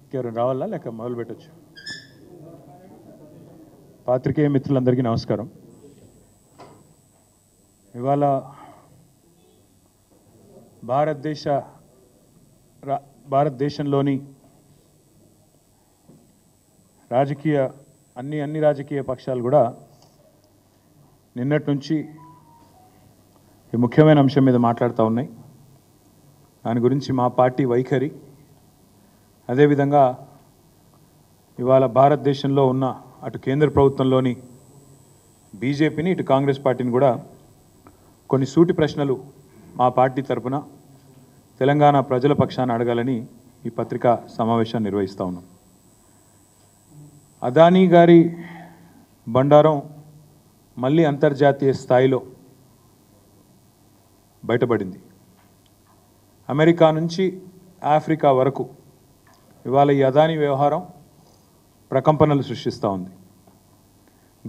ఇంకెవరైనా రావాలా లేక మొదలు పెట్టచ్చు? పాత్రికేయ మిత్రులందరికీ నమస్కారం. ఇవాళ భారతదేశంలోని అన్ని రాజకీయ పక్షాలు కూడా నిన్నటి నుంచి ఈ ముఖ్యమైన అంశం మీద మాట్లాడుతూ ఉన్నాయి. దాని గురించి మా పార్టీ వైఖరి, అదేవిధంగా ఇవాళ భారతదేశంలో ఉన్న అటు కేంద్ర ప్రభుత్వంలోని బీజేపీని, ఇటు కాంగ్రెస్ పార్టీని కూడా కొన్ని సూటి ప్రశ్నలు మా పార్టీ తరఫున తెలంగాణ ప్రజల పక్షాన అడగాలని ఈ పత్రికా సమావేశాన్ని నిర్వహిస్తూ ఉన్నాం. అదానీ గారి బండారం మళ్ళీ అంతర్జాతీయ స్థాయిలో బయటపడింది. అమెరికా నుంచి ఆఫ్రికా వరకు ఇవాళ ఈ అదానీ వ్యవహారం ప్రకంపనలు సృష్టిస్తూ ఉంది.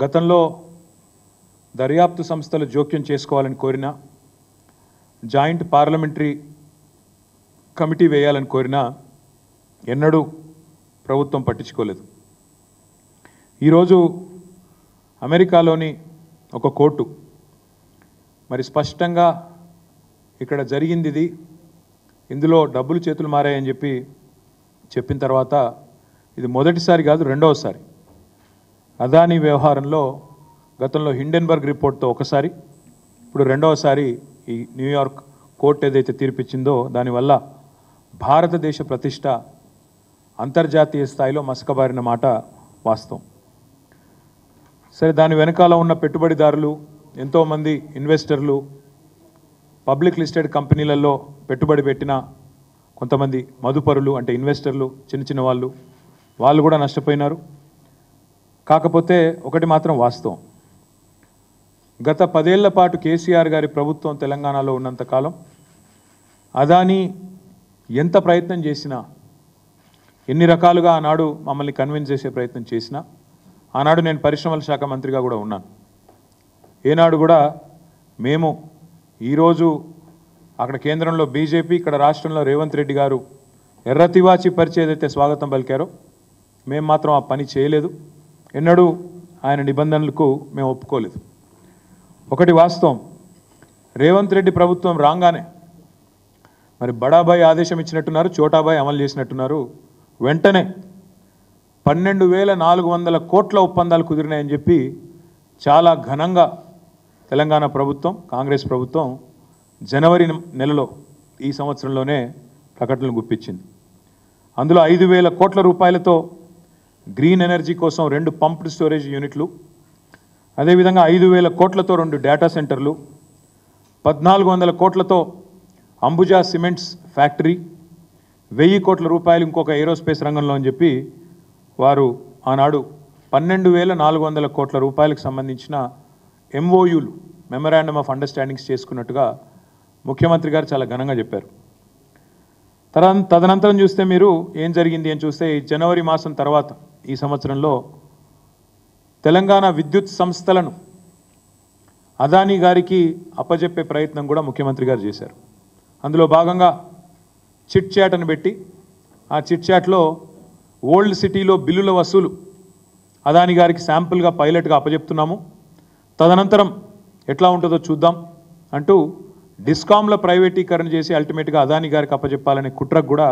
గతంలో దర్యాప్తు సంస్థలు జోక్యం చేసుకోవాలని కోరినా, జాయింట్ పార్లమెంటరీ కమిటీ వేయాలని కోరినా ఎన్నడూ ప్రభుత్వం పట్టించుకోలేదు. ఈరోజు అమెరికాలోని ఒక కోర్టు మరి స్పష్టంగా ఇక్కడ జరిగింది ఇది, ఇందులో డబ్బులు చేతులు మారాయని చెప్పిన తర్వాత ఇది మొదటిసారి కాదు, రెండవసారి అదానీ వ్యవహారంలో గతంలో హిండెన్బర్గ్ రిపోర్ట్తో ఒకసారి, ఇప్పుడు రెండవసారి ఈ న్యూయార్క్ కోర్టు ఏదైతే తీర్పిచ్చిందో దానివల్ల భారతదేశ ప్రతిష్ట అంతర్జాతీయ స్థాయిలో మసకబారిన మాట వాస్తవం. సరే, దాని వెనకాల ఉన్న పెట్టుబడిదారులు, ఎంతోమంది ఇన్వెస్టర్లు, పబ్లిక్ లిస్టెడ్ కంపెనీలలో పెట్టుబడి పెట్టిన కొంతమంది మదుపరులు అంటే ఇన్వెస్టర్లు, చిన్న వాళ్ళు కూడా నష్టపోయినారు. కాకపోతే ఒకటి మాత్రం వాస్తవం, గత 10 ఏళ్ల పాటు కేసీఆర్ గారి ప్రభుత్వం తెలంగాణలో ఉన్నంతకాలం అదానీ ఎంత ప్రయత్నం చేసినా, ఎన్ని రకాలుగా ఆనాడు మమ్మల్ని కన్విన్స్ చేసే ప్రయత్నం చేసినా, ఆనాడు నేను పరిశ్రమల శాఖ మంత్రిగా కూడా ఉన్నాను, ఏనాడు కూడా మేము ఈరోజు అక్కడ కేంద్రంలో బీజేపీ, ఇక్కడ రాష్ట్రంలో రేవంత్ రెడ్డి గారు ఎర్రతివాచి పరిచి ఏదైతే స్వాగతం పలికారో మేము మాత్రం ఆ పని చేయలేదు. ఎన్నడూ ఆయన నిబంధనలకు మేము ఒప్పుకోలేదు. ఒకటి వాస్తవం, రేవంత్ రెడ్డి ప్రభుత్వం రాగానే మరి బడాబాయ్ ఆదేశం ఇచ్చినట్టున్నారు, చోటాబాయ్ అమలు చేసినట్టున్నారు. వెంటనే 12,400 కోట్ల ఒప్పందాలు కుదిరినాయని చెప్పి చాలా ఘనంగా తెలంగాణ ప్రభుత్వం, కాంగ్రెస్ ప్రభుత్వం జనవరి నెలలో ఈ సంవత్సరంలోనే ప్రకటనలు గుప్పించింది. అందులో 5,000 కోట్ల రూపాయలతో గ్రీన్ ఎనర్జీ కోసం 2 పంప్డ్ స్టోరేజ్ యూనిట్లు, అదేవిధంగా 5,000 కోట్లతో 2 డేటా సెంటర్లు, 1,400 కోట్లతో అంబుజా సిమెంట్స్ ఫ్యాక్టరీ, 1,000 కోట్ల రూపాయలు ఇంకొక ఏరోస్పేస్ రంగంలో అని చెప్పి వారు ఆనాడు 12,400 కోట్ల రూపాయలకు సంబంధించిన ఎంఓయూలు, మెమరాండమ్ ఆఫ్ అండర్స్టాండింగ్స్ చేసుకున్నట్టుగా ముఖ్యమంత్రి గారు చాలా ఘనంగా చెప్పారు. తదనంతరం చూస్తే మీరు ఏం జరిగింది అని చూస్తే ఈ జనవరి మాసం తర్వాత ఈ సంవత్సరంలో తెలంగాణ విద్యుత్ సంస్థలను అదానీ గారికి అప్పజెప్పే ప్రయత్నం కూడా ముఖ్యమంత్రి గారు చేశారు. అందులో భాగంగా చిట్ చాట్ అని పెట్టి ఆ చిట్ చాట్లో ఓల్డ్ సిటీలో బిల్లుల వసూలు అదానీ గారికి శాంపుల్గా పైలట్గా అప్పజెప్తున్నాము, తదనంతరం ఎట్లా ఉంటుందో చూద్దాం అంటూ డిస్కామ్ల ప్రైవేటీకరణ చేసి అల్టిమేట్గా అదానీ గారికి అప్పజెప్పాలనే కుట్రకు కూడా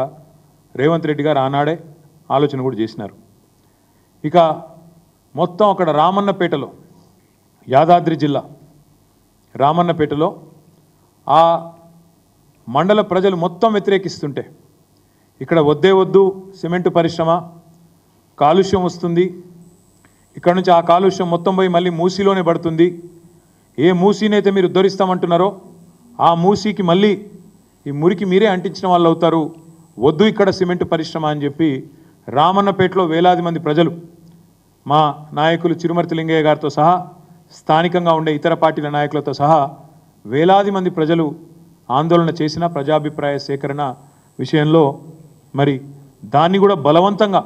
రేవంత్ రెడ్డి గారు ఆనాడే ఆలోచన కూడా చేసినారు. ఇక మొత్తం అక్కడ రామన్నపేటలో, యాదాద్రి జిల్లా రామన్నపేటలో ఆ మండల ప్రజలు మొత్తం వ్యతిరేకిస్తుంటే ఇక్కడ వద్దు సిమెంటు పరిశ్రమ, కాలుష్యం వస్తుంది, ఇక్కడ నుంచి ఆ కాలుష్యం మొత్తం పోయి మళ్ళీ మూసీలోనే పడుతుంది, ఏ మూసీనైతే మీరు ఉద్ధరిస్తామంటున్నారో ఆ మూసీకి మళ్ళీ ఈ మురికి మీరే అంటించిన వాళ్ళు అవుతారు, వద్దు ఇక్కడ సిమెంటు పరిశ్రమ అని చెప్పి రామన్నపేటలో వేలాది మంది ప్రజలు, మా నాయకులు చిరుమర్తి లింగయ్య గారితో సహా, స్థానికంగా ఉండే ఇతర పార్టీల నాయకులతో సహా వేలాది మంది ప్రజలు ఆందోళన చేసిన ప్రజాభిప్రాయ సేకరణ విషయంలో మరి దాన్ని కూడా బలవంతంగా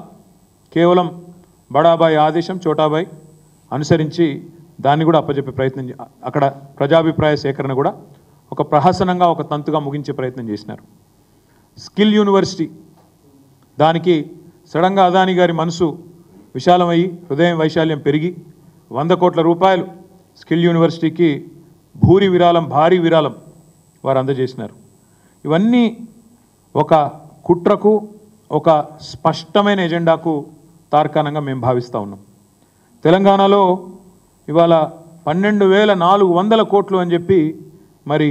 కేవలం బడాబాయ్ ఆదేశం, చోటాబాయ్ అనుసరించి దాన్ని కూడా అప్పచెప్పే ప్రయత్నం, అక్కడ ప్రజాభిప్రాయ సేకరణ కూడా ఒక ప్రహసనంగా ఒక తంతుగా ముగించే ప్రయత్నం చేసినారు. స్కిల్ యూనివర్సిటీ దానికి సడన్గా అదానీ గారి మనసు విశాలమయ్యి హృదయం వైశాల్యం పెరిగి 100 కోట్ల రూపాయలు స్కిల్ యూనివర్సిటీకి భారీ విరాళం వారు అందజేసినారు. ఇవన్నీ ఒక కుట్రకు ఒక స్పష్టమైన ఎజెండాకు తార్కాణంగా మేము భావిస్తూ ఉన్నాం. తెలంగాణలో ఇవాళ 12,400 కోట్లు అని చెప్పి మరి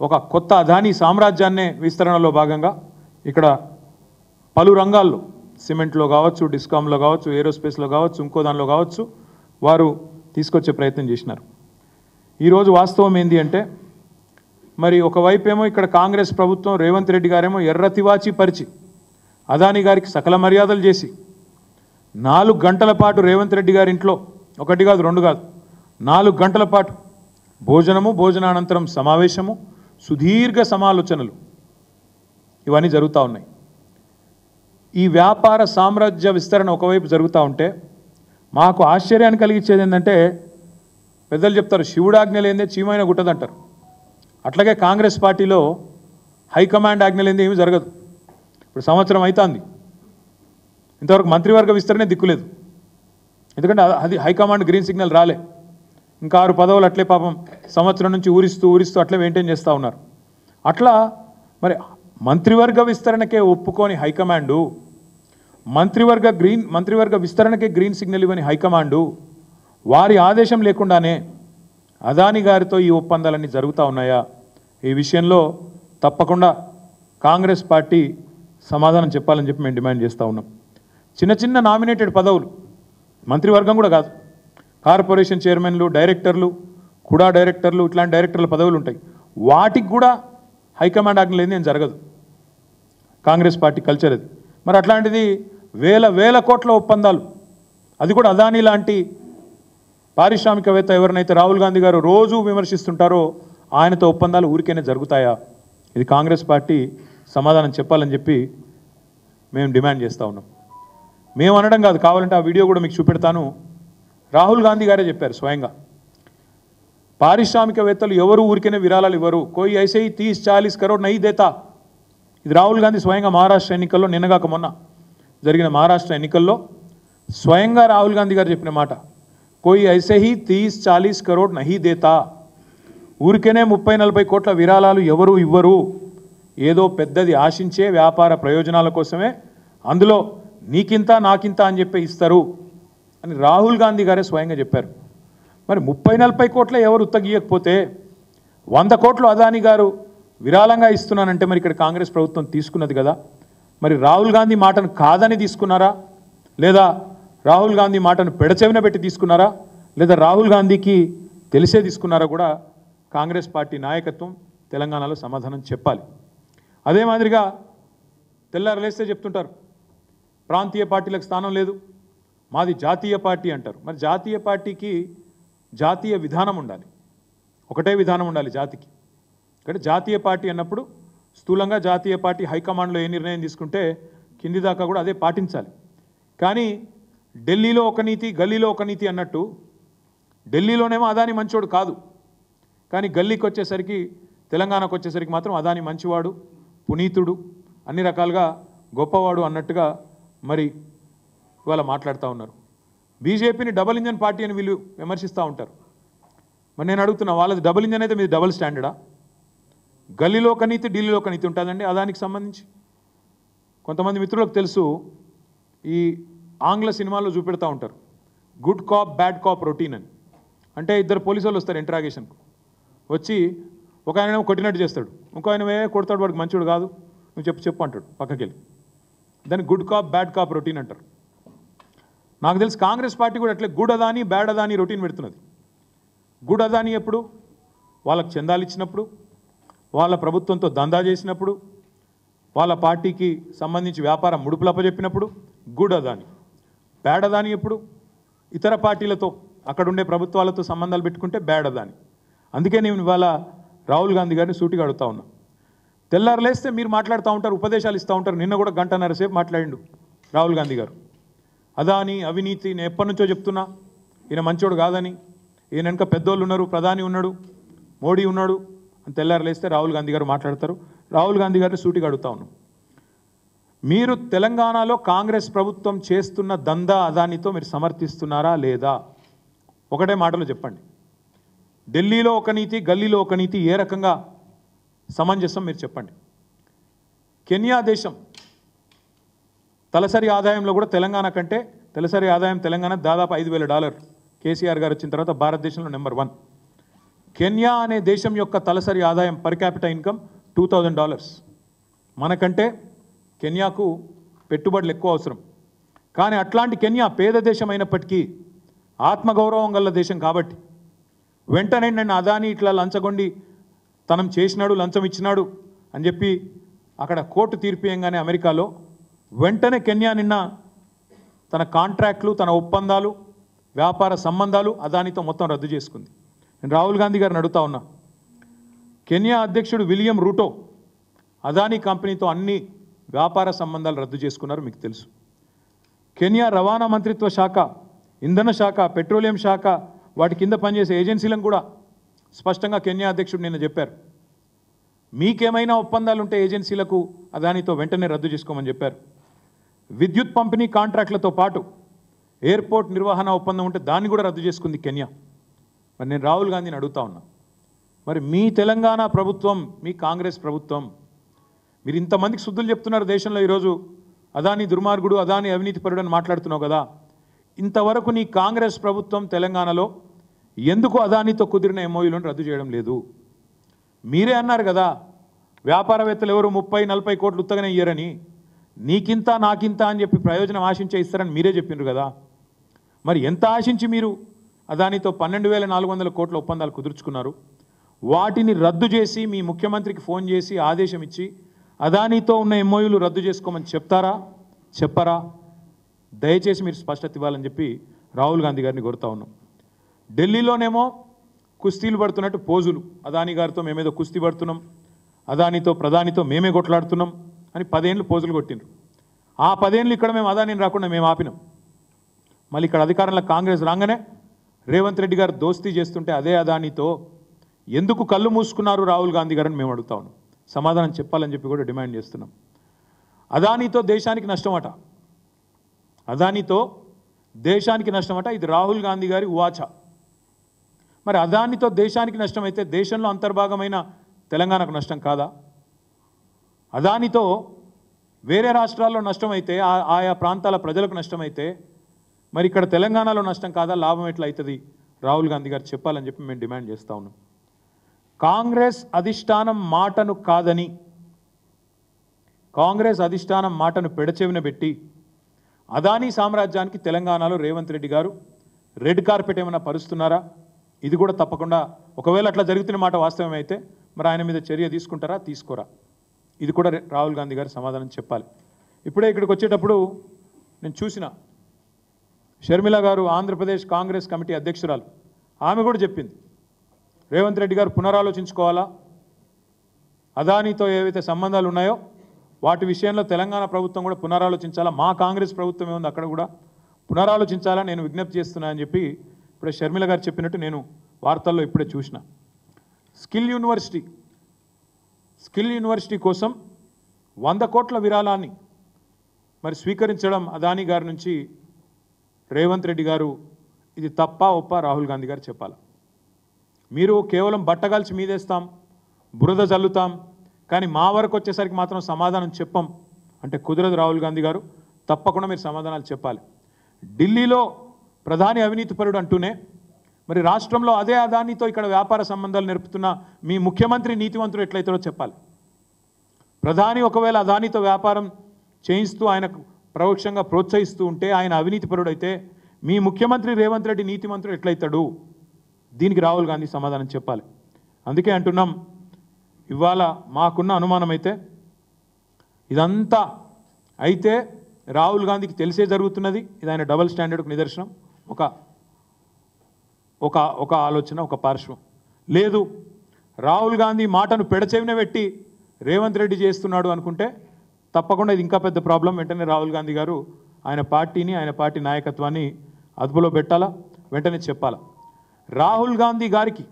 ఒక కొత్త అదానీ సామ్రాజ్యాన్నే విస్తరణలో భాగంగా ఇక్కడ పలు రంగాల్లో సిమెంట్లో కావచ్చు, డిస్కామ్లో కావచ్చు, ఏరోస్పేస్లో కావచ్చు, ఇంకో దానిలో కావచ్చు వారు తీసుకొచ్చే ప్రయత్నం చేసినారు. ఈరోజు వాస్తవం ఏంటి అంటే మరి ఒకవైపు ఏమో ఇక్కడ కాంగ్రెస్ ప్రభుత్వం రేవంత్ రెడ్డి గారేమో ఎర్రతివాచి పరిచి అదానీ గారికి సకల మర్యాదలు చేసి 4 గంటల పాటు రేవంత్ రెడ్డి గారి ఇంట్లో 1 కాదు 2 కాదు 4 గంటల పాటు భోజనానంతరం సమావేశము, సుదీర్ఘ సమాలోచనలు ఇవన్నీ జరుగుతూ ఉన్నాయి. ఈ వ్యాపార సామ్రాజ్య విస్తరణ ఒకవైపు జరుగుతూ ఉంటే మాకు ఆశ్చర్యాన్ని కలిగించేది ఏంటంటే పెద్దలు చెప్తారు శివుడాజ్ఞ లేదే చీమైన గుట్టదంటారు. అట్లాగే కాంగ్రెస్ పార్టీలో హైకమాండ్ ఆజ్ఞ లేదే ఏమీ జరగదు. ఇప్పుడు సంవత్సరం అవుతుంది, ఇంతవరకు మంత్రివర్గ విస్తరణే దిక్కులేదు. ఎందుకంటే అది హైకమాండ్ గ్రీన్ సిగ్నల్ రాలే. ఇంకా 6 పదవులు అట్లే పాపం సంవత్సరం నుంచి ఊరిస్తూ అట్లే మెయింటైన్ చేస్తూ ఉన్నారు. అట్లా మరి మంత్రివర్గ విస్తరణకే ఒప్పుకొని హైకమాండు, మంత్రివర్గ విస్తరణకే గ్రీన్ సిగ్నల్ ఇవ్వని హైకమాండు వారి ఆదేశం లేకుండానే అదానీ గారితో ఈ ఒప్పందాలన్నీ జరుగుతూ ఉన్నాయా? ఈ విషయంలో తప్పకుండా కాంగ్రెస్ పార్టీ సమాధానం చెప్పాలని చెప్పి మేము డిమాండ్ చేస్తూ ఉన్నాం. చిన్న నామినేటెడ్ పదవులు, మంత్రివర్గం కూడా కాదు, కార్పొరేషన్ చైర్మన్లు, డైరెక్టర్లు, కూడా డైరెక్టర్లు, ఇట్లాంటి డైరెక్టర్ల పదవులు ఉంటాయి. వాటికి కూడా హైకమాండ్ ఆజ్ఞ లేని జరగదు. కాంగ్రెస్ పార్టీ కల్చర్ అది. మరి అట్లాంటిది వేల కోట్ల ఒప్పందాలు, అది కూడా అదానీ లాంటి పారిశ్రామికవేత్త ఎవరినైతే రాహుల్ గాంధీ గారు రోజు విమర్శిస్తుంటారో ఆయనతో ఒప్పందాలు ఊరికేనే జరుగుతాయా? ఇది కాంగ్రెస్ పార్టీ సమాధానం చెప్పాలని చెప్పి మేము డిమాండ్ చేస్తూ ఉన్నాం. మేము అనడం కాదు, కావాలంటే ఆ వీడియో కూడా మీకు చూపెడతాను. రాహుల్ గాంధీ గారే చెప్పారు స్వయంగా, పారిశ్రామికవేత్తలు ఎవరు ఊరికేనే విరాళాలు ఇవ్వరు, కోయి ఐసే 30-40 కరోడ్ నహీ దేతా. ఇది రాహుల్ గాంధీ స్వయంగా మహారాష్ట్ర ఎన్నికల్లో నిన్నగాక మొన్న జరిగిన మహారాష్ట్ర ఎన్నికల్లో స్వయంగా రాహుల్ గాంధీ గారు చెప్పిన మాట, కోయి ఐసే 30-40 కరోడ్ నహీ దేతా. ఊరికేనే 30-40 కోట్ల విరాళాలు ఎవరు ఇవ్వరు, ఏదో పెద్దది ఆశించే వ్యాపార ప్రయోజనాల కోసమే అందులో నీకింత నాకింత అని చెప్పి ఇస్తారు అని రాహుల్ గాంధీ గారే స్వయంగా చెప్పారు. మరి 30-40 కోట్ల ఎవరు ఉత్తగీయకపోతే 100 కోట్లు అదానీ గారు విరాళంగా ఇస్తున్నానంటే మరి ఇక్కడ కాంగ్రెస్ ప్రభుత్వం తీసుకున్నది కదా. మరి రాహుల్ గాంధీ మాటను కాదని తీసుకున్నారా, లేదా రాహుల్ గాంధీ మాటను పెడచెవిన పెట్టి తీసుకున్నారా, లేదా రాహుల్ గాంధీకి తెలిసే తీసుకున్నారా కూడా కాంగ్రెస్ పార్టీ నాయకత్వం తెలంగాణలో సమాధానం చెప్పాలి. అదే మాదిరిగా తెల్లారలేస్తే చెప్తుంటారు ప్రాంతీయ పార్టీలకు స్థానం లేదు, మాది జాతీయ పార్టీ అంటారు. మరి జాతీయ పార్టీకి జాతీయ విధానం ఉండాలి, ఒకటే విధానం ఉండాలి జాతికి. ఇక్కడ జాతీయ పార్టీ అన్నప్పుడు స్థూలంగా జాతీయ పార్టీ హైకమాండ్లో ఏ నిర్ణయం తీసుకుంటే కింది దాకా కూడా అదే పాటించాలి. కానీ ఢిల్లీలో ఒక నీతి, గల్లీలో ఒక నీతి అన్నట్టు ఢిల్లీలోనేమో అదానీ మంచోడు కాదు, కానీ గల్లీకి వచ్చేసరికి, తెలంగాణకు వచ్చేసరికి మాత్రం అదానీ మంచివాడు, పునీతుడు, అన్ని రకాలుగా గొప్పవాడు అన్నట్టుగా మరి ఇవాళ మాట్లాడుతూ ఉన్నారు. బీజేపీని డబుల్ ఇంజన్ పార్టీ అని వీళ్ళు విమర్శిస్తూ ఉంటారు. మరి నేను అడుగుతున్నా, వాళ్ళది డబుల్ ఇంజన్ అయితే మీది డబుల్ స్టాండర్డా? గల్లీలో ఒక నీతి, ఢిల్లీలో ఒక నీతి ఉంటుందండి అదానికి సంబంధించి. కొంతమంది మిత్రులకు తెలుసు, ఈ ఆంగ్ల సినిమాల్లో చూపెడతా ఉంటారు good cop bad cop routine అని. అంటే ఇద్దరు పోలీసు వాళ్ళు వస్తారు ఇంట్రాగేషన్కు, వచ్చి ఒక ఆయన కొట్టినట్టు చేస్తాడు, ఇంకో ఆయన కొడతాడు, వాడికి మంచివాడు కాదు, నువ్వు చెప్పు అంటాడు పక్కకి వెళ్ళి. దాన్ని good cop bad cop routine అంటారు. నాకు తెలిసి కాంగ్రెస్ పార్టీ కూడా అట్లే good Adani bad Adani routine పెడుతున్నది. గుడ్ అదానీ ఎప్పుడు? వాళ్ళకు చందాలు ఇచ్చినప్పుడు, వాళ్ళ ప్రభుత్వంతో దందా చేసినప్పుడు, వాళ్ళ పార్టీకి సంబంధించి వ్యాపారం ముడుపులప్పచెప్పినప్పుడు గుడ్ అదానీ. బ్యాడ్ అదానీ ఎప్పుడు? ఇతర పార్టీలతో అక్కడుండే ప్రభుత్వాలతో సంబంధాలు పెట్టుకుంటే బ్యాడ్ అదానీ. అందుకే నేను ఇవాళ రాహుల్ గాంధీ గారిని సూటిగా అడుగుతా ఉన్నా. తెల్లారలేస్తే మీరు మాట్లాడుతూ ఉంటారు, ఉపదేశాలు ఇస్తూ ఉంటారు. నిన్న కూడా 1.5 గంటల సేపు మాట్లాడిండు రాహుల్ గాంధీ గారు. అదానీ అవినీతి, నేను ఎప్పటి నుంచో చెప్తున్నా ఈయన మంచోడు కాదని, ఈయన వెనక పెద్దోళ్ళు ఉన్నారు, ప్రధాని ఉన్నాడు, మోడీ ఉన్నాడు, తెల్లారు లేస్తే రాహుల్ గాంధీ గారు మాట్లాడతారు. రాహుల్ గాంధీ గారిని సూటిగా అడుగుతా ఉన్నాం, మీరు తెలంగాణలో కాంగ్రెస్ ప్రభుత్వం చేస్తున్న దందా అదానితో మీరు సమర్థిస్తున్నారా లేదా? ఒకటే మాటలో చెప్పండి. ఢిల్లీలో ఒక నీతి, గల్లీలో ఒక నీతి, ఏ రకంగా సమంజసం మీరు చెప్పండి. కెన్యా దేశం తలసరి ఆదాయంలో కూడా తెలంగాణ కంటే తలసరి ఆదాయం తెలంగాణ దాదాపు $5,000. కేసీఆర్ గారు వచ్చిన తర్వాత భారతదేశంలో నెంబర్ 1. కెన్యా అనే దేశం యొక్క తలసరి ఆదాయం పర్ క్యాపిటల్ ఇన్కమ్ $2,000. మనకంటే కెన్యాకు పెట్టుబడులు ఎక్కువ అవసరం. కానీ అట్లాంటి కెన్యా పేద దేశం అయినప్పటికీ ఆత్మగౌరవం గల దేశం కాబట్టి వెంటనే నన్ను అదాని ఇట్లా లంచగొండి తనం చేసినాడు, లంచం ఇచ్చినాడు అని చెప్పి అక్కడ కోర్టు తీర్పియంగానే అమెరికాలో వెంటనే కెన్యా నిన్న తన కాంట్రాక్ట్లు, తన ఒప్పందాలు, వ్యాపార సంబంధాలు అదానితో మొత్తం రద్దు చేసుకుంది. నేను రాహుల్ గాంధీ గారిని అడుగుతా ఉన్నా, కెన్యా అధ్యక్షుడు విలియం రూటో అదానీ కంపెనీతో అన్ని వ్యాపార సంబంధాలు రద్దు చేసుకున్నారు, మీకు తెలుసు. కెన్యా రవాణా మంత్రిత్వ శాఖ, ఇంధన శాఖ, పెట్రోలియం శాఖ, వాటి కింద పనిచేసే ఏజెన్సీలను కూడా స్పష్టంగా కెన్యా అధ్యక్షుడు నిన్న చెప్పారు, మీకేమైనా ఒప్పందాలు ఉంటే ఏజెన్సీలకు అదానితో వెంటనే రద్దు చేసుకోమని చెప్పారు. విద్యుత్ పంపిణీ కాంట్రాక్టులతో పాటు ఎయిర్పోర్ట్ నిర్వహణ ఒప్పందం ఉంటే దాన్ని కూడా రద్దు చేసుకుంది కెన్యా. మరి నేను రాహుల్ గాంధీని అడుగుతా ఉన్నా, మరి మీ తెలంగాణ ప్రభుత్వం, మీ కాంగ్రెస్ ప్రభుత్వం, మీరు ఇంతమందికి శుద్ధులు చెప్తున్నారు దేశంలో. ఈరోజు అదాని దుర్మార్గుడు, అదాని అవినీతిపరుడు అని మాట్లాడుతున్నావు కదా, ఇంతవరకు నీ కాంగ్రెస్ ప్రభుత్వం తెలంగాణలో ఎందుకు అదానితో కుదిరిన ఎంఓయూలను రద్దు చేయడం లేదు? మీరే అన్నారు కదా, వ్యాపారవేత్తలు ఎవరు 30-40 కోట్లు ఉత్తగానే ఇయ్యరని, నీకింత నాకింత అని చెప్పి ప్రయోజనం ఆశించే ఇస్తారని మీరే చెప్పిండ్రు కదా. మరి ఎంత ఆశించి మీరు అదానితో 12,400 కోట్ల ఒప్పందాలు కుదుర్చుకున్నారు? వాటిని రద్దు చేసి మీ ముఖ్యమంత్రికి ఫోన్ చేసి ఆదేశం ఇచ్చి అదానితో ఉన్న ఎంఓయూలు రద్దు చేసుకోమని చెప్తారా, చెప్పరా? దయచేసి మీరు స్పష్టత ఇవ్వాలని చెప్పి రాహుల్ గాంధీ గారిని కోరుతా ఉన్నాం. ఢిల్లీలోనేమో కుస్తీలు పడుతున్నట్టు పోజులు, అదాని గారితో మేమేదో కుస్తీ పడుతున్నాం, అదానితో ప్రధానితో మేమే కొట్లాడుతున్నాం అని 10 ఏళ్ళు పోజులు కొట్టిండ్రు. ఆ 10 ఏళ్ళు ఇక్కడ మేము అదానిని రాకుండా మేము ఆపినాం. మళ్ళీ ఇక్కడ అధికారంలో కాంగ్రెస్ రాగానే రేవంత్ రెడ్డి గారు దోస్తీ చేస్తుంటే అదే అదానితో ఎందుకు కళ్ళు మూసుకున్నారు రాహుల్ గాంధీ గారని మేము అడుగుతా ఉన్నాం. సమాధానం చెప్పాలని చెప్పి కూడా డిమాండ్ చేస్తున్నాం. అదానితో దేశానికి నష్టమట, అదానితో దేశానికి నష్టమట. ఇది రాహుల్ గాంధీ గారి ఉవాచ. మరి అదానితో దేశానికి నష్టమైతే దేశంలో అంతర్భాగమైన తెలంగాణకు నష్టం కాదా? అదానితో వేరే రాష్ట్రాల్లో నష్టమైతే, ఆయా ప్రాంతాల ప్రజలకు నష్టమైతే మరి ఇక్కడ తెలంగాణలో నష్టం కాదా? లాభం ఎట్లా అవుతుంది? రాహుల్ గాంధీ గారు చెప్పాలని చెప్పి మేము డిమాండ్ చేస్తూ ఉన్నాం. కాంగ్రెస్ అధిష్టానం మాటను కాదని, కాంగ్రెస్ అధిష్టానం మాటను పెడచెవిన పెట్టి అదానీ సామ్రాజ్యానికి తెలంగాణలో రేవంత్ రెడ్డి గారు రెడ్ కార్పెట్ ఏమైనా పరుస్తున్నారా? ఇది కూడా తప్పకుండా, ఒకవేళ అట్లా జరుగుతున్న మాట వాస్తవమైతే మరి ఆయన మీద చర్య తీసుకుంటారా, తీసుకోరా? ఇది కూడా రాహుల్ గాంధీ గారు సమాధానం చెప్పాలి. ఇప్పుడే ఇక్కడికి వచ్చేటప్పుడు నేను చూసిన షర్మిల గారు, ఆంధ్రప్రదేశ్ కాంగ్రెస్ కమిటీ అధ్యక్షురాలు, ఆమె కూడా చెప్పింది రేవంత్ రెడ్డి గారు పునరాలోచించుకోవాలా, అదానితో ఏవైతే సంబంధాలు ఉన్నాయో వాటి విషయంలో తెలంగాణ ప్రభుత్వం కూడా పునరాలోచించాలా, మా కాంగ్రెస్ ప్రభుత్వం ఏముంది అక్కడ కూడా పునరాలోచించాలా నేను విజ్ఞప్తి చేస్తున్నా అని చెప్పి ఇప్పుడే షర్మిల గారు చెప్పినట్టు నేను వార్తల్లో ఇప్పుడే చూసిన. స్కిల్ యూనివర్సిటీ కోసం 100 కోట్ల విరాళాన్ని మరి స్వీకరించడం అదానీ గారి నుంచి రేవంత్ రెడ్డి గారు, ఇది తప్ప ఒప్ప రాహుల్ గాంధీ గారు చెప్పాలి. మీరు కేవలం బట్టగాల్చి మీదేస్తాం, బురద జల్లుతాం, కానీ మా వరకు వచ్చేసరికి మాత్రం సమాధానం చెప్పం అంటే కుదరదు. రాహుల్ గాంధీ గారు తప్పకుండా మీరు సమాధానాలు చెప్పాలి. ఢిల్లీలో ప్రధాని అవినీతిపరుడు అంటూనే మరి రాష్ట్రంలో అదే అదానితో ఇక్కడ వ్యాపార సంబంధాలు నేర్పుతున్న మీ ముఖ్యమంత్రి నీతివంతుడు ఎట్లయితాడో చెప్పాలి. ప్రధాని ఒకవేళ అదానితో వ్యాపారం చేయిస్తూ ఆయనకు పరోక్షంగా ప్రోత్సహిస్తూ ఉంటే ఆయన అవినీతిపరుడు అయితే మీ ముఖ్యమంత్రి రేవంత్ రెడ్డి నీతిమంతుడు ఎట్లయితాడు? దీనికి రాహుల్ గాంధీ సమాధానం చెప్పాలి. అందుకే అంటున్నాం, ఇవాళ మాకున్న అనుమానం అయితే ఇదంతా అయితే రాహుల్ గాంధీకి తెలిసే జరుగుతున్నది. ఇది ఆయన డబుల్ స్టాండర్డ్కు నిదర్శనం. ఒక ఆలోచన, ఒక పార్శ్వం లేదు. రాహుల్ గాంధీ మాటను పెడచెవిన పెట్టి రేవంత్ రెడ్డి చేస్తున్నాడు అనుకుంటే తప్పకుండా ఇది ఇంకా పెద్ద ప్రాబ్లం. వెంటనే రాహుల్ గాంధీ గారు ఆయన పార్టీని, ఆయన పార్టీ నాయకత్వాన్ని అదుపులో పెట్టాలా, వెంటనే చెప్పాలా. రాహుల్ గాంధీ గారికి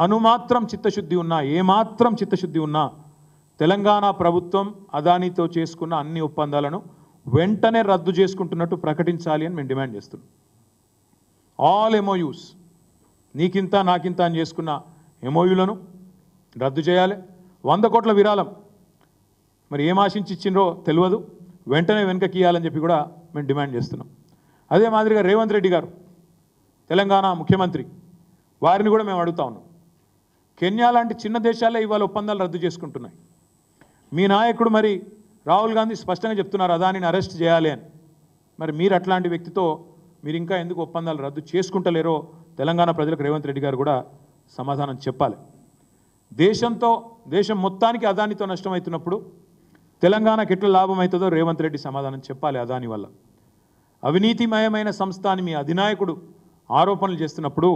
అనుమాత్రం చిత్తశుద్ధి ఉన్నా, ఏమాత్రం చిత్తశుద్ధి ఉన్నా తెలంగాణ ప్రభుత్వం అదానీతో చేసుకున్న అన్ని ఒప్పందాలను వెంటనే రద్దు చేసుకుంటున్నట్టు ప్రకటించాలి అని మేము డిమాండ్ చేస్తున్నాం. ఆల్ ఎంఓయూస్, నీకింత నాకింత అని చేసుకున్న ఎంఓయూలను రద్దు చేయాలి. 100 కోట్ల విరాళం మరి ఏం ఆశించి ఇచ్చిండ్రో తెలియదు, వెంటనే వెనకకి ఇవ్వాలని చెప్పి కూడా మేము డిమాండ్ చేస్తున్నాం. అదే మాదిరిగా రేవంత్ రెడ్డి గారు తెలంగాణ ముఖ్యమంత్రి, వారిని కూడా మేము అడుగుతా ఉన్నాం. కెన్యా లాంటి చిన్న దేశాలే ఇవాళ ఒప్పందాలు రద్దు చేసుకుంటున్నాయి. మీ నాయకుడు మరి రాహుల్ గాంధీ స్పష్టంగా చెప్తున్నారు అదానిని అరెస్ట్ చేయాలి అని. మరి మీరు అట్లాంటి వ్యక్తితో మీరు ఇంకా ఎందుకు ఒప్పందాలు రద్దు చేసుకుంటలేరో తెలంగాణ ప్రజలకు రేవంత్ రెడ్డి గారు కూడా సమాధానం చెప్పాలి. దేశం మొత్తానికి అదానితో నష్టమవుతున్నప్పుడు తెలంగాణకి ఎట్లా లాభం అవుతుందో రేవంత్ రెడ్డి సమాధానం చెప్పాలి. అదాని వల్ల అవినీతిమయమైన సంస్థ అని మీ అధినాయకుడు ఆరోపణలు చేస్తున్నప్పుడు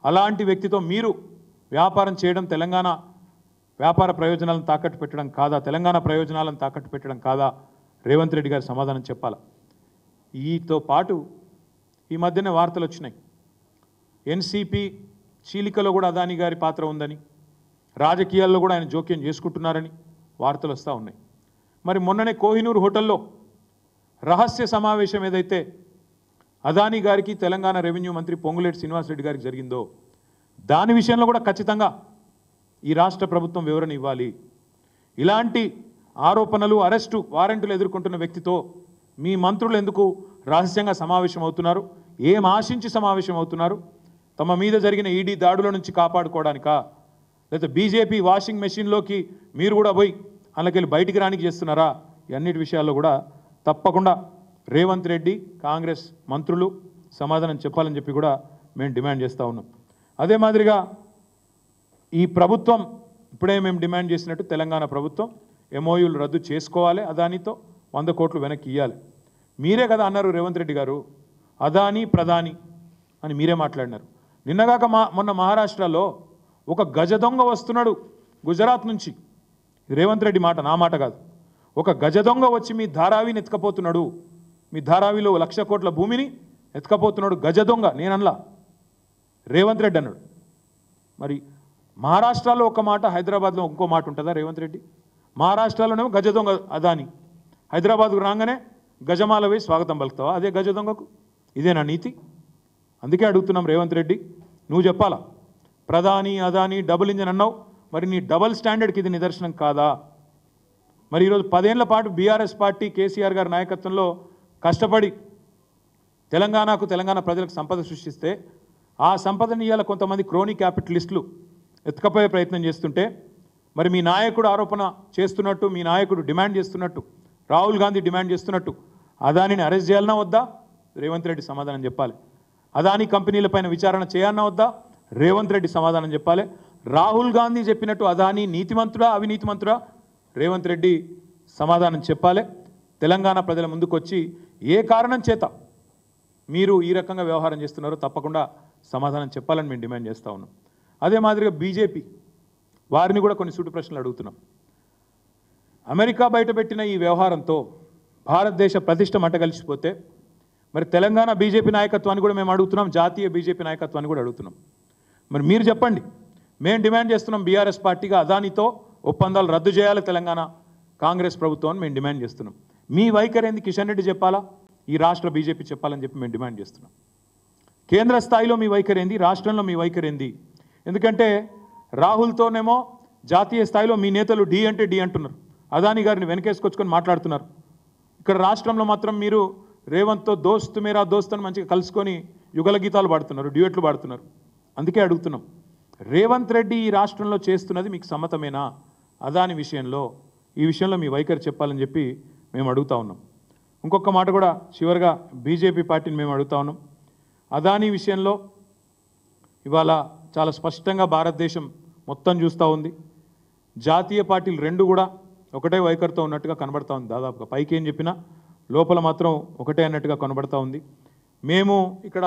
అలాంటి వ్యక్తితో మీరు వ్యాపారం చేయడం తెలంగాణ వ్యాపార ప్రయోజనాలను తాకట్టు పెట్టడం కాదా? తెలంగాణ ప్రయోజనాలను తాకట్టు పెట్టడం కాదా? రేవంత్ రెడ్డి గారు సమాధానం చెప్పాలి. ఈతో పాటు ఈ మధ్యనే వార్తలు వచ్చినాయి, ఎన్సీపీ చీలికలో కూడా అదాని గారి పాత్ర ఉందని, రాజకీయాల్లో కూడా ఆయన జోక్యం చేసుకుంటున్నారని వార్తలు వస్తూ ఉన్నాయి. మరి మొన్ననే కోహినూర్ హోటల్లో రహస్య సమావేశం ఏదైతే అదాని గారికి తెలంగాణ రెవెన్యూ మంత్రి పొంగులేటి శ్రీనివాసరెడ్డి గారికి జరిగిందో దాని విషయంలో కూడా ఖచ్చితంగా ఈ రాష్ట్ర ప్రభుత్వం వివరణ ఇవ్వాలి. ఇలాంటి ఆరోపణలు, అరెస్టు వారెంట్లు ఎదుర్కొంటున్న వ్యక్తితో మీ మంత్రులు ఎందుకు రహస్యంగా సమావేశం అవుతున్నారు? ఏం ఆశించి సమావేశం అవుతున్నారు? తమ మీద జరిగిన ఈడీ దాడుల నుంచి కాపాడుకోవడానికా, లేదా బీజేపీ వాషింగ్ మెషిన్లోకి మీరు కూడా పోయి అందులోకెళ్ళి బయటికి రానికి చేస్తున్నారా? అన్నిటి విషయాల్లో కూడా తప్పకుండా రేవంత్ రెడ్డి, కాంగ్రెస్ మంత్రులు సమాధానం చెప్పాలని చెప్పి కూడా మేము డిమాండ్ చేస్తూ ఉన్నాం. అదే మాదిరిగా ఈ ప్రభుత్వం ఇప్పుడే మేము డిమాండ్ చేసినట్టు తెలంగాణ ప్రభుత్వం ఎంఓయూలు రద్దు చేసుకోవాలి, అదానితో 100 కోట్లు వెనక్కి ఇవ్వాలి. మీరే కదా అన్నారు రేవంత్ రెడ్డి గారు, అదాని ప్రధాని అని మీరే మాట్లాడినారు. నిన్నగాక మొన్న మహారాష్ట్రలో ఒక గజ దొంగ వస్తున్నాడు గుజరాత్ నుంచి. రేవంత్ రెడ్డి మాట, నా మాట కాదు. ఒక గజ దొంగ వచ్చి మీ ధారావిని ఎత్తుకపోతున్నాడు, మీ ధారావిలో 1,00,000 కోట్ల భూమిని ఎత్తుకపోతున్నాడు గజ దొంగ. నేనల్లా, రేవంత్ రెడ్డి అన్నాడు. మరి మహారాష్ట్రలో ఒక మాట, హైదరాబాద్లో ఇంకో మాట ఉంటుందా రేవంత్ రెడ్డి? మహారాష్ట్రలోనేమో గజ దొంగ అదాని, హైదరాబాద్కు రాగానే గజమాల వేసి స్వాగతం పలుకుతావా అదే గజ దొంగకు? ఇదేనా నీతి? అందుకే అడుగుతున్నాం రేవంత్ రెడ్డి, నువ్వు చెప్పాలా. ప్రధాని అదాని డబుల్ ఇంజన్ అన్నావు, మరి నీ డబల్ స్టాండర్డ్కి ఇది నిదర్శనం కాదా? మరి ఈరోజు 10 ఏళ్ల పాటు బీఆర్ఎస్ పార్టీ కేసీఆర్ గారి నాయకత్వంలో కష్టపడి తెలంగాణ ప్రజలకు సంపద సృష్టిస్తే ఆ సంపదని ఇవాళ కొంతమంది క్రోనీ క్యాపిటలిస్టులు ఎత్తుకపోయే ప్రయత్నం చేస్తుంటే, మరి మీ నాయకుడు ఆరోపణ చేస్తున్నట్టు, మీ నాయకుడు డిమాండ్ చేస్తున్నట్టు, రాహుల్ గాంధీ డిమాండ్ చేస్తున్నట్టు అదానిని అరెస్ట్ చేయాలన్నా వద్దా? రేవంత్ రెడ్డి సమాధానం చెప్పాలి. అదాని కంపెనీలపైన విచారణ చేయాలన్నా వద్దా? రేవంత్ రెడ్డి సమాధానం చెప్పాలి. రాహుల్ గాంధీ చెప్పినట్టు అదాని నీతిమంతుడా అవినీతిమంతుడా? రేవంత్ రెడ్డి సమాధానం చెప్పాలి. తెలంగాణ ప్రజల ముందుకు వచ్చి ఏ కారణం చేత మీరు ఈ రకంగా వ్యవహారం చేస్తున్నారో తప్పకుండా సమాధానం చెప్పాలని మేము డిమాండ్ చేస్తూ ఉన్నాం. అదే మాదిరిగా బీజేపీ వారిని కూడా కొన్ని సూటి ప్రశ్నలు అడుగుతున్నాం. అమెరికా బయటపెట్టిన ఈ వ్యవహారంతో భారతదేశ ప్రతిష్ట మంటగలిసిపోతే మరి తెలంగాణ బీజేపీ నాయకత్వాన్ని కూడా మేము అడుగుతున్నాం, జాతీయ బీజేపీ నాయకత్వాన్ని కూడా అడుగుతున్నాం. మరి మీరు చెప్పండి. మేము డిమాండ్ చేస్తున్నాం బీఆర్ఎస్ పార్టీగా అదానితో ఒప్పందాలు రద్దు చేయాలి తెలంగాణ కాంగ్రెస్ ప్రభుత్వం మేము డిమాండ్ చేస్తున్నాం. మీ వైఖరి ఏంది కిషన్ రెడ్డి చెప్పాలా, ఈ రాష్ట్ర బీజేపీ చెప్పాలని చెప్పి మేము డిమాండ్ చేస్తున్నాం. కేంద్ర స్థాయిలో మీ వైఖరి ఏంది, రాష్ట్రంలో మీ వైఖరి ఏంది? ఎందుకంటే రాహుల్తోనేమో జాతీయ స్థాయిలో మీ నేతలు డి అంటే డి అంటున్నారు, అదాని గారిని వెనకేసుకొచ్చుకొని మాట్లాడుతున్నారు. ఇక్కడ రాష్ట్రంలో మాత్రం మీరు రేవంత్తో దోస్త్ మేరా దోస్త్ అని మంచిగా కలుసుకొని యుగల గీతాలు పాడుతున్నారు, డ్యూయట్లు పాడుతున్నారు. అందుకే అడుగుతున్నాం, రేవంత్ రెడ్డి ఈ రాష్ట్రంలో చేస్తున్నది మీకు సమ్మతమేనా? అదాని విషయంలో ఈ విషయంలో మీ వైఖరి చెప్పాలని చెప్పి మేము అడుగుతా ఉన్నాం. ఇంకొక మాట కూడా చివరిగా బీజేపీ పార్టీని మేము అడుగుతా ఉన్నాం. అదాని విషయంలో ఇవాళ చాలా స్పష్టంగా భారతదేశం మొత్తం చూస్తూ ఉంది. జాతీయ పార్టీలు రెండు కూడా ఒకటే వైఖరితో ఉన్నట్టుగా కనబడతా ఉంది. దాదాపుగా పైకి ఏం చెప్పినా లోపల మాత్రం ఒకటే అన్నట్టుగా కనబడతా ఉంది. మేము ఇక్కడ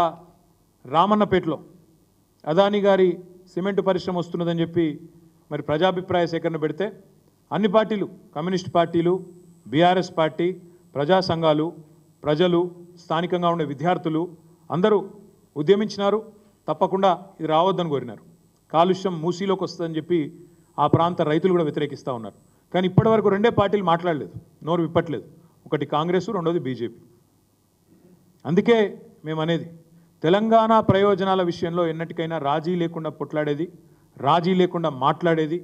రామన్నపేటలో అదాని గారి సిమెంట్ పరిశ్రమ వస్తున్నదని చెప్పి మరి ప్రజాభిప్రాయ సేకరణ పెడితే అన్ని పార్టీలు, కమ్యూనిస్ట్ పార్టీలు, బీఆర్ఎస్ పార్టీ, ప్రజా సంఘాలు, ప్రజలు, స్థానికంగా ఉండే విద్యార్థులు అందరూ ఉద్యమించినారు. తప్పకుండా ఇది రావద్దని కోరినారు. కాలుష్యం మూసీలోకి వస్తుందని చెప్పి ఆ ప్రాంత రైతులు కూడా వ్యతిరేకిస్తూ ఉన్నారు. కానీ ఇప్పటివరకు రెండే పార్టీలు మాట్లాడలేదు, నోరు విప్పట్లేదు. ఒకటి కాంగ్రెస్, రెండోది బీజేపీ. అందుకే మేము అనేది తెలంగాణ ప్రయోజనాల విషయంలో ఎన్నటికైనా రాజీ లేకుండా పొట్లాడేది, రాజీ లేకుండా మాట్లాడేది,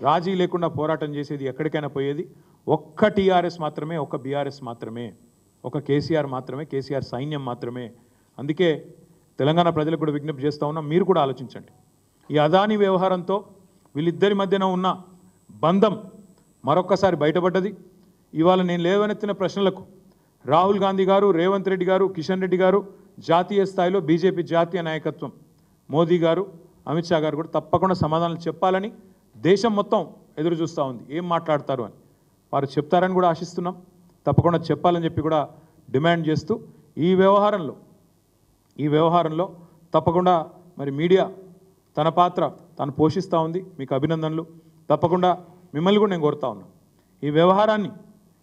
రాజీ లేకుండా పోరాటం చేసేది, ఎక్కడికైనా పోయేది ఒక్క టీఆర్ఎస్ మాత్రమే, ఒక్క బీఆర్ఎస్ మాత్రమే, ఒక కేసీఆర్ మాత్రమే, కేసీఆర్ సైన్యం మాత్రమే. అందుకే తెలంగాణ ప్రజలకు కూడా విజ్ఞప్తి చేస్తూ ఉన్నాం, మీరు కూడా ఆలోచించండి. ఈ అదానీ వ్యవహారంతో వీళ్ళిద్దరి మధ్యన ఉన్న బంధం మరొక్కసారి బయటపడ్డది. ఇవాళ నేను లేవనెత్తిన ప్రశ్నలకు రాహుల్ గాంధీ గారు, రేవంత్ రెడ్డి గారు, కిషన్ రెడ్డి గారు, జాతీయ స్థాయిలో బీజేపీ జాతీయ నాయకత్వం, మోదీ గారు, అమిత్ షా గారు కూడా తప్పకుండా సమాధానం చెప్పాలని దేశం మొత్తం ఎదురు చూస్తూ ఉంది. ఏం మాట్లాడతారు అని వారు చెప్తారని కూడా ఆశిస్తున్నాం. తప్పకుండా చెప్పాలని చెప్పి కూడా డిమాండ్ చేస్తూ ఈ వ్యవహారంలో తప్పకుండా మరి మీడియా తన పాత్ర తాను పోషిస్తూ ఉంది. మీకు అభినందనలు. తప్పకుండా మిమ్మల్ని కూడా నేను కోరుతా ఉన్నాను, ఈ వ్యవహారాన్ని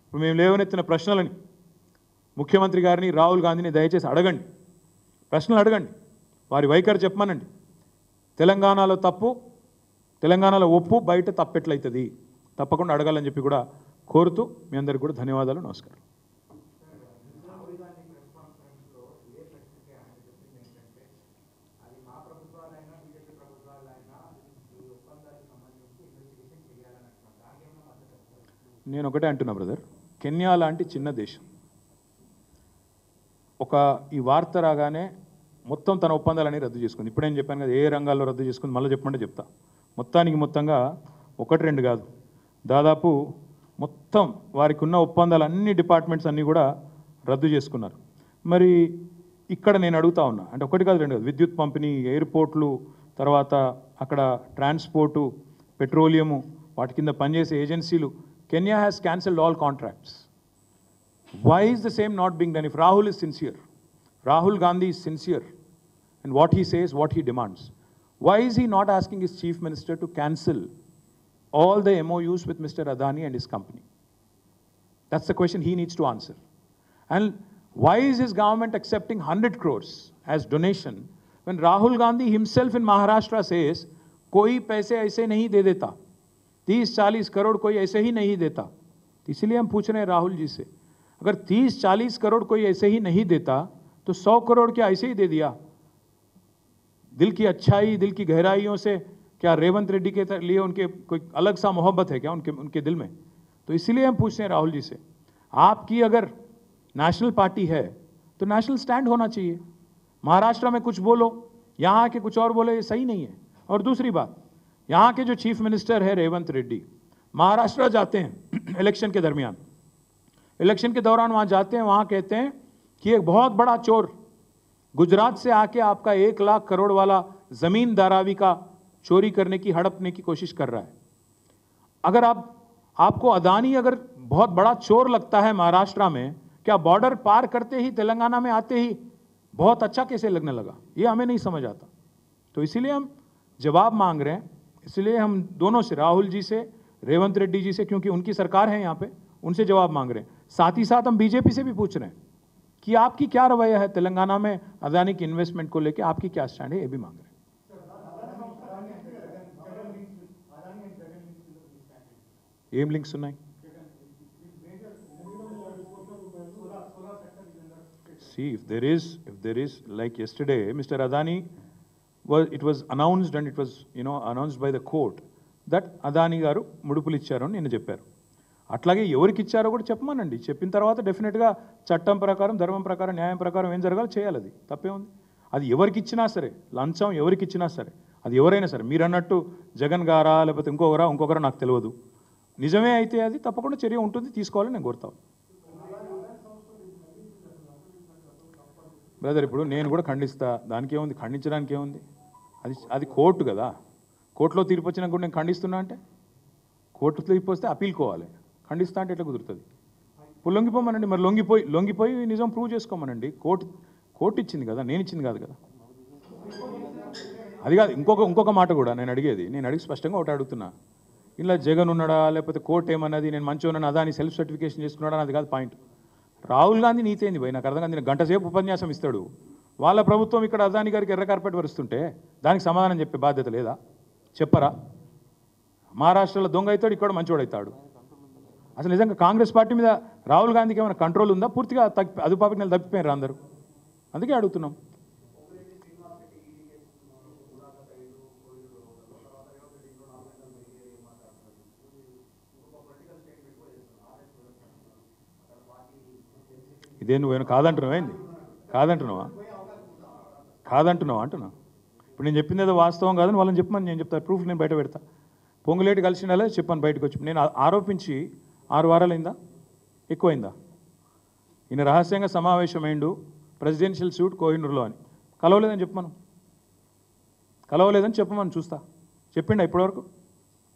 ఇప్పుడు మేము లేవనెత్తిన ప్రశ్నలని ముఖ్యమంత్రి గారిని, రాహుల్ గాంధీని దయచేసి అడగండి, ప్రశ్నలు అడగండి, వారి వైఖరి చెప్పమనండి. తెలంగాణలో తప్పు, తెలంగాణలో ఒప్పు, బయట తప్పెట్లయితుంది, తప్పకుండా అడగాలని చెప్పి కూడా కోరుతూ మీ అందరికీ కూడా ధన్యవాదాలు, నమస్కారం. నేను ఒకటే అంటున్నా బ్రదర్, కెన్యా లాంటి చిన్న దేశం ఈ వార్త రాగానే మొత్తం తన ఒప్పందాలని రద్దు చేసుకుంది. ఇప్పుడేం చెప్పాను కదా, ఏ రంగాల్లో రద్దు చేసుకుంది, మళ్ళీ చెప్పమంటే చెప్తా. మొత్తంగా 1-2 కాదు, దాదాపు మొత్తం వారికి ఉన్న ఒప్పందాలు అన్ని డిపార్ట్మెంట్స్ అన్నీ కూడా రద్దు చేసుకున్నారు. మరి ఇక్కడ నేను అడుగుతా ఉన్నా, అంటే 1 కాదు 2 కాదు, విద్యుత్ పంపిణీ, ఎయిర్పోర్ట్లు, తర్వాత అక్కడ ట్రాన్స్పోర్టు, పెట్రోలియము, వాటి కింద పనిచేసే ఏజెన్సీలు, Kenya has cancelled all contracts. Why is the same not being done? If Rahul is sincere, Rahul Gandhi is sincere in what he says, what he demands, why is he not asking his chief minister to cancel all the MOUs with Mr. Adani and his company? That's the question he needs to answer. And why is his government accepting 100 crores as donation when Rahul Gandhi himself in Maharashtra says, koi paise aise nahi de deta, 30-40 crore कोई ऐसे ही नहीं देता. इसलिए हम पूछ रहे हैं राहुल जी से, अगर 30-40 करोड़ कोई ऐसे ही नहीं देता तो 100 करोड़ क्या ऐसे ही दे दिया? दिल की अच्छाई, दिल की गहराइयों से क्या रेवंत रेड्डी के लिए उनके कोई अलग सा मोहब्बत है क्या उनके दिल में? तो इसलिए हम पूछते हैं राहुल जी से, आपकी अगर नेशनल पार्टी है तो नेशनल स्टैंड होना चाहिए. महाराष्ट्र में कुछ बोलो, यहाँ के कुछ और बोलो, ये सही नहीं है. और दूसरी बात, यहाँ के जो चीफ मिनिस्टर है रेवंत रेड्डी, महाराष्ट्र जाते हैं इलेक्शन के दरमियान, इलेक्शन के दौरान वहाँ जाते हैं, वहाँ कहते हैं कि एक बहुत बड़ा चोर गुजरात से आके आपका 1 लाख करोड़ वाला ज़मीन धारावी का चोरी करने की, हड़पने की कोशिश कर रहा है. अगर आपको अदानी अगर बहुत बड़ा चोर लगता है महाराष्ट्र में, क्या बॉर्डर पार करते ही तेलंगाना में आते ही बहुत अच्छा कैसे लगने लगा? ये हमें नहीं समझ आता. तो इसीलिए हम जवाब मांग रहे हैं. इसलिए हम दोनों से, राहुल जी से, रेवंत रेड्डी जी से, क्योंकि उनकी सरकार है यहाँ पे, उनसे जवाब मांग रहे हैं. साथ ही साथ हम बीजेपी से भी पूछ रहे हैं कि आपकी क्या रवैया है तेलंगाना में अदानी की इन्वेस्टमेंट को लेकर, आपकी क्या स्टैंड है, ये भी मांग रहे हैं. ఏం లింక్స్ ఉన్నాయి? See, if there is like yesterday, Mr. Adani it was announced and it was announced by the court that Adani garu ముడుపులు ఇచ్చారు అని నిన్న చెప్పారు. అట్లాగే ఎవరికి ఇచ్చారో కూడా చెప్పమనండి. చెప్పిన తర్వాత డెఫినెట్గా చట్టం ప్రకారం, ధర్మం ప్రకారం, న్యాయం ప్రకారం ఏం జరగాలో చేయాలి. అది తప్పే ఉంది. అది ఎవరికి ఇచ్చినా సరే, లంచం ఎవరికి ఇచ్చినా సరే, అది ఎవరైనా సరే, మీరు అన్నట్టు జగన్ గారా లేకపోతే ఇంకొకరా నాకు తెలియదు. నిజమే అయితే అది తప్పకుండా చర్య ఉంటుంది, తీసుకోవాలని నేను కోరుతాను. బ్రదర్, ఇప్పుడు నేను కూడా ఖండిస్తా, దానికి ఏముంది, ఖండించడానికి ఏముంది? అది కోర్టు కదా, కోర్టులో తీర్పు వచ్చినా కూడా నేను ఖండిస్తున్నా అంటే, కోర్టు తీర్పు వస్తే అప్పీల్కోవాలి. ఖండిస్తా అంటే ఎట్లా కుదురుతుంది? ఇప్పుడు లొంగిపోమనండి, మరి లొంగిపోయి నిజం ప్రూవ్ చేసుకోమనండి. కోర్టు ఇచ్చింది కదా, నేను ఇచ్చింది కాదు కదా. అది కాదు, ఇంకొక మాట కూడా నేను అడిగి స్పష్టంగా ఒకటి అడుగుతున్నా. ఇలా జగన్ ఉన్నాడా లేకపోతే కోర్టు ఏమన్నది, నేను మంచిగా ఉన్నాను అదాని సెల్ఫ్ సర్టిఫికేషన్ చేసుకున్నాడా అది కాదు పాయింట్. రాహుల్ గాంధీ నీతేంది భయ్, నాకు అర్థం కాదు. గంట సేపు ఉపన్యాసం ఇస్తాడు, వాళ్ళ ప్రభుత్వం ఇక్కడ అదాని గారికి ఎర్ర కార్పెట్ వరుస్తుంటే దానికి సమాధానం చెప్పే బాధ్యత లేదా? చెప్పరా? మహారాష్ట్రలో దొంగ అవుతాడు, ఇక్కడ మంచోడు అవుతాడు. అసలు నిజంగా కాంగ్రెస్ పార్టీ మీద రాహుల్ గాంధీకి ఏమైనా కంట్రోల్ ఉందా? పూర్తిగా అదుపాపి నెల తప్పిపోయారు అందరూ. అందుకే అడుగుతున్నాం. ఇదే నువ్వేమైనా కాదంటున్నావా? ఏంది కాదంటున్నావా? అంటున్నా. ఇప్పుడు నేను చెప్పింది ఏదో వాస్తవం కాదని వాళ్ళని చెప్పమని నేను చెప్తాను. ప్రూఫ్ నేను బయట పెడతా. పొంగులేటి కలిసినాలే చెప్పాను బయటకు వచ్చి. నేను ఆరోపించి 6 వారాలైందా, ఎక్కువైందా? ఈయన రహస్యంగా సమావేశమైండు ప్రెసిడెన్షియల్ సూట్ కోహినూరులో అని. కలవలేదని చెప్పమని చూస్తా. చెప్పిండా ఇప్పటివరకు?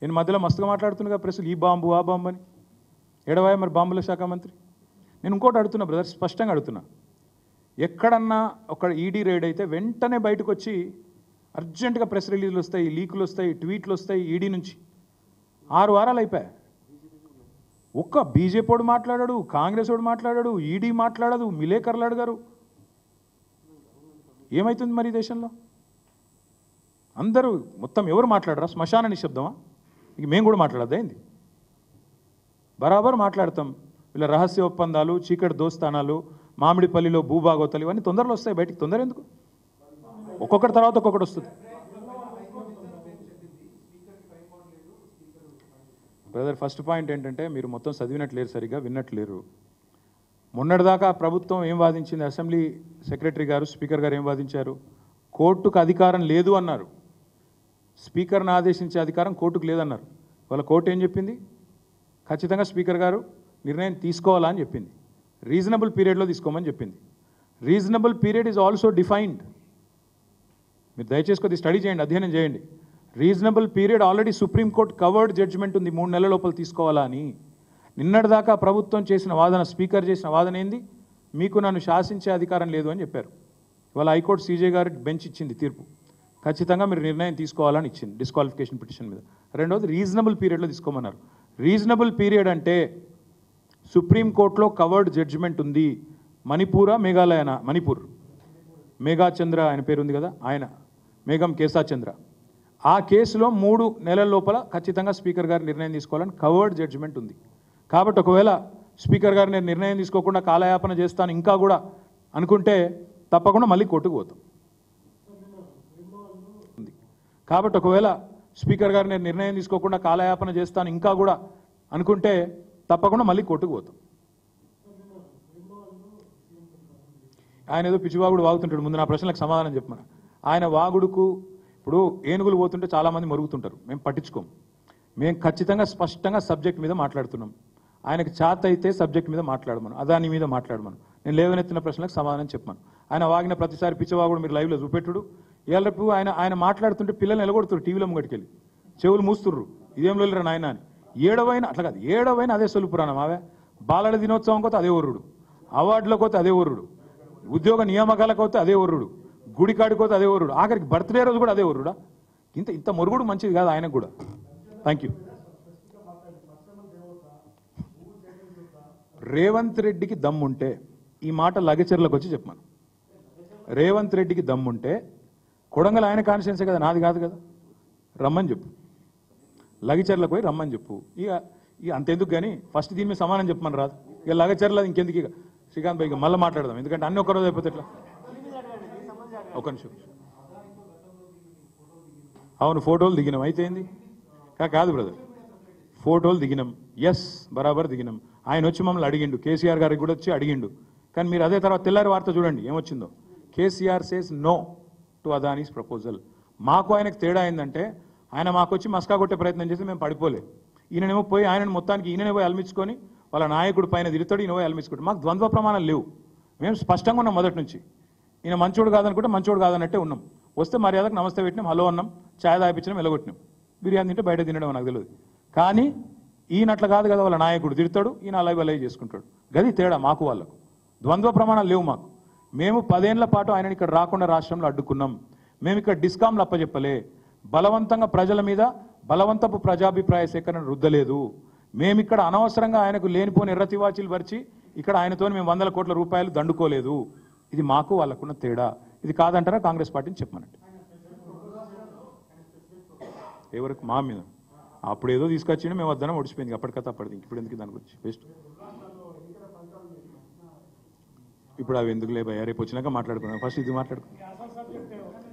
నేను మధ్యలో మస్తుగా మాట్లాడుతున్నా ప్రెస్లు ఈ బాంబు ఆ బాంబు అని. ఎడవాయ మరి బాంబుల శాఖ మంత్రి. నేను ఇంకోటి అడుగుతున్నా బ్రదర్, స్పష్టంగా అడుగుతున్నా. ఎక్కడన్నా ఒక ఈడీ రైడ్ అయితే వెంటనే బయటకు వచ్చి అర్జెంటుగా ప్రెస్ రిలీజ్లు వస్తాయి, లీకులు వస్తాయి, ట్వీట్లు వస్తాయి ఈడీ నుంచి. 6 వారాలు అయిపోయాయి. ఒక్క బీజేపీ వాడు మాట్లాడాడు, కాంగ్రెస్ వాడు మాట్లాడాడు, ఈడీ మాట్లాడదు, మిలేకర్లు అడిగారు. ఏమవుతుంది మరి దేశంలో? అందరూ మొత్తం ఎవరు మాట్లాడరా? శ్మశాన నిశ్శబ్దమా? ఇక మేము కూడా మాట్లాడద్దా ఏంది? బరాబర్ మాట్లాడతాం. వీళ్ళ రహస్య ఒప్పందాలు, చీకటి దోస్తానాలు, మామిడిపల్లిలో భూభాగోతాలు ఇవన్నీ తొందరలో వస్తాయి బయటికి. తొందర ఎందుకు? ఒక్కొక్కటి తర్వాత ఒక్కొక్కటి వస్తుంది. బ్రదర్, ఫస్ట్ పాయింట్ ఏంటంటే మీరు మొత్తం చదివినట్లేరు, సరిగ్గా విన్నట్లేరు. మొన్నటిదాకా ప్రభుత్వం ఏం వాదించింది? అసెంబ్లీ సెక్రటరీ గారు, స్పీకర్ గారు ఏం వాదించారు? కోర్టుకు అధికారం లేదు అన్నారు. స్పీకర్ని ఆదేశించే అధికారం కోర్టుకు లేదన్నారు. వాళ్ళ కోర్టు ఏం చెప్పింది? ఖచ్చితంగా స్పీకర్ గారు నిర్ణయం తీసుకోవాలా అని చెప్పింది. రీజనబుల్ పీరియడ్లో తీసుకోమని చెప్పింది. Reasonable period is also defined. మీరు దయచేసి కొద్ది స్టడీ చేయండి, అధ్యయనం చేయండి. Reasonable period already supreme court covered judgement ఉంది, 3 నెలల లోపల తీసుకోవాలా అని. నిన్నటిదాకా ప్రభుత్వం చేసిన వాదన, స్పీకర్ చేసిన వాదన ఏంది? మీకు నన్ను శాసించే అధికారం లేదు అని చెప్పారు. ఇవాళ హైకోర్టు సీజే గారు బెంచ్ ఇచ్చింది తీర్పు. ఖచ్చితంగా మీరు నిర్ణయం తీసుకోవాలని ఇచ్చింది డిస్క్వాలిఫికేషన్ పిటిషన్ మీద. రెండవది రీజనబుల్ పీరియడ్లో తీసుకోమన్నారు. రీజనబుల్ పీరియడ్ అంటే సుప్రీంకోర్టులో కవర్డ్ జడ్జిమెంట్ ఉంది. మణిపూరా మేఘాలయనా? మణిపూర్ మేఘాచంద్ర ఆయన పేరు ఉంది కదా, ఆయన మేఘం కేశాచంద్ర. ఆ కేసులో 3 నెలల లోపల ఖచ్చితంగా స్పీకర్ గారు నిర్ణయం తీసుకోవాలని కవర్డ్ జడ్జిమెంట్ ఉంది. కాబట్టి ఒకవేళ స్పీకర్ గారు నేను నిర్ణయం తీసుకోకుండా కాలయాపన చేస్తాను ఇంకా కూడా అనుకుంటే తప్పకుండా మళ్ళీ కోర్టుకు పోతాం. కాబట్టి ఒకవేళ స్పీకర్ గారు నేను నిర్ణయం తీసుకోకుండా కాలయాపన చేస్తాను ఇంకా కూడా అనుకుంటే తప్పకుండా మళ్ళీ కోర్టుకు పోతాం. ఆయన ఏదో పిచ్చివాగుడు వాగుతుంటాడు. ముందు నా ప్రశ్నలకు సమాధానం చెప్పమని. ఆయన వాగుడుకు ఇప్పుడు ఏనుగులు పోతుంటే చాలామంది మరుగుతుంటారు, మేము పట్టించుకోం. మేము ఖచ్చితంగా స్పష్టంగా సబ్జెక్ట్ మీద మాట్లాడుతున్నాం. ఆయనకు చేత అయితే సబ్జెక్ట్ మీద మాట్లాడమను, అదాని మీద మాట్లాడమను. నేను లేవనెత్తిన ప్రశ్నలకు సమాధానం చెప్పమను. ఆయన వాగిన ప్రతిసారి పిచ్చివాగుడు మీరు లైవ్లో చూపెట్టుడు. ఏళ్ళపు ఆయన మాట్లాడుతుంటే పిల్లల్ని ఎలగొడుతున్నారు, టీవీలో ముంగటికెళ్ళి చెవులు మూస్తుర్రు. ఇదేం లేరు నాయన అని. ఏడవైనా అట్లా కాదు, ఏడవైనా అదే సొల్లు పురాణం. అవే బాలల దినోత్సవం కోతే అదే ఒర్రుడు, అవార్డులకు పోతే అదే ఒర్రుడు, ఉద్యోగ నియామకాలకు పోతే అదే ఒర్రుడు, గుడి కాడిపోతే అదే ఒర్రుడు, ఆఖరికి బర్త్డే రోజు కూడా అదే ఒర్రుడా. ఇంత మొరుగుడు మంచిది కాదు ఆయనకు కూడా. Thank you. రేవంత్ రెడ్డికి దమ్ముంటే ఈ మాట లగచర్లకు వచ్చి చెప్పాను. రేవంత్ రెడ్డికి దమ్ముంటే కొడంగల్ ఆయన కాన్స్టిట్యున్సీ కదా, నాది కాదు కదా, రమ్మని చెప్పు. లగచర్లకు పోయి రమ్మని చెప్పు. ఇక అంతెందుకు కానీ ఫస్ట్ దీని మీద సమానం చెప్పమని రాదు. ఇక లగచర్ల ఇంకెందుకు? ఇక శ్రీకాంత్ భాయ్ ఇక మళ్ళీ మాట్లాడదాం, ఎందుకంటే అన్ని ఒక్కరోజు అయిపోతే ఎట్లా. ఒక నిమిషం. అవును, ఫోటోలు దిగినాం. అయితే ఏంది? కాదు బ్రదర్, ఫోటోలు దిగినాం. ఎస్, బరాబర్ దిగినాం. ఆయన వచ్చి మమ్మల్ని అడిగిండు, కేసీఆర్ గారికి కూడా వచ్చి అడిగిండు. కానీ మీరు అదే తర్వాత తెల్లారి వార్త చూడండి ఏమొచ్చిందో. KCR says no to Adani's proposal. మాకు ఆయనకు తేడా ఏంటంటే ఆయన మాకు వచ్చి మస్కా కొట్టే ప్రయత్నం చేసి మేము పడిపోలే. ఈయననేమో పోయి ఆయనను మొత్తానికి ఈయననే పోయి అల్మించుకొని వాళ్ళ నాయకుడు పైన తిరుగుతాడు, ఈయన పోయి అల్మించుకుంటాడు. మాకు ద్వంద్వ ప్రమాణాలు లేవు. మేము స్పష్టంగా ఉన్నాం మొదటి నుంచి. ఈయన మంచోడు కాదనుకుంటే మంచోడు కాదన్నట్టే ఉన్నాం. వస్తే మర్యాదకు నమస్తే పెట్టినాం, హలో అన్నాం, ఛాయ్ తాగిపించడం, వెళ్ళగొట్టినాం. బిర్యానీ తింటే బయట తినడం నాకు తెలియదు. కానీ ఈయన అట్లా కాదు కదా, వాళ్ళ నాయకుడు తిడతాడు, ఈయన అలై చేసుకుంటాడు. గది తేడా మాకు వాళ్ళకు. ద్వంద్వ ప్రమాణాలు లేవు మాకు. మేము 10 ఏళ్ల పాటు ఆయనని ఇక్కడ రాకుండా రాష్ట్రంలో అడ్డుకున్నాం. మేము ఇక్కడ డిస్కాంలు అప్పచెప్పలే, బలవంతంగా ప్రజల మీద బలవంతపు ప్రజాభిప్రాయ సేకరణ రుద్దలేదు. మేమిక్కడ అనవసరంగా ఆయనకు లేనిపోని ఎర్రతివాచీలు పరిచి ఇక్కడ ఆయనతో మేము 100 కోట్ల రూపాయలు దండుకోలేదు. ఇది మాకు వాళ్ళకున్న తేడా. ఇది కాదంటారా కాంగ్రెస్ పార్టీని చెప్పమనండి. ఎవరికి మా మీద అప్పుడు ఏదో తీసుకొచ్చిండే మేము వద్దనం ఒడిచిపోయింది అప్పటికత అప్పటిది ఇప్పుడు ఎందుకు దాని గురించి బెస్ట్ ఇప్పుడు అవి ఎందుకు లేబోయా రేపు వచ్చినాక మాట్లాడుకున్నాం ఫస్ట్ ఇది మాట్లాడుకున్నాం